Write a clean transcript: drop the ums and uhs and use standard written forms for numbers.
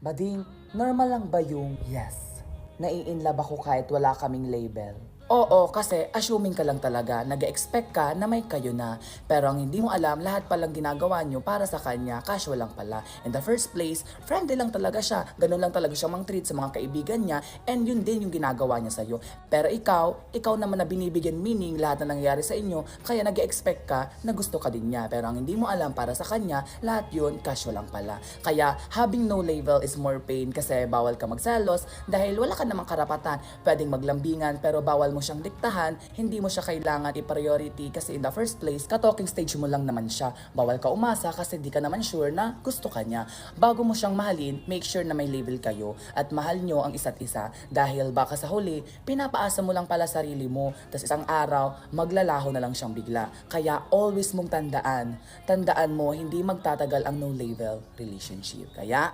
Bading, normal lang ba yung yes? Nai-inlove ako kahit wala kaming label. Oo, kasi assuming ka lang talaga, nag-expect ka na may kayo na. Pero ang hindi mo alam, lahat palang ginagawa nyo para sa kanya, casual lang pala. In the first place, friendly lang talaga siya. Ganun lang talaga siya mang-treat sa mga kaibigan niya, and yun din yung ginagawa niya sa'yo. Pero ikaw naman na binibigyan meaning lahat na nangyayari sa inyo, kaya nag-expect ka na gusto ka din niya. Pero ang hindi mo alam para sa kanya, lahat yun casual lang pala. Kaya having no label is more pain kasi bawal ka magselos dahil wala ka namang karapatan. Pwedeng maglambingan pero bawal mo siyang diktahan, hindi mo siya kailangan i-priority kasi in the first place, ka-talking stage mo lang naman siya. Bawal ka umasa kasi di ka naman sure na gusto ka niya. Bago mo siyang mahalin, make sure na may label kayo at mahal nyo ang isa't isa dahil baka sa huli, pinapaasa mo lang pala sarili mo, tas isang araw, maglalaho na lang siyang bigla. Kaya always mong tandaan mo, hindi magtatagal ang no label relationship. Kaya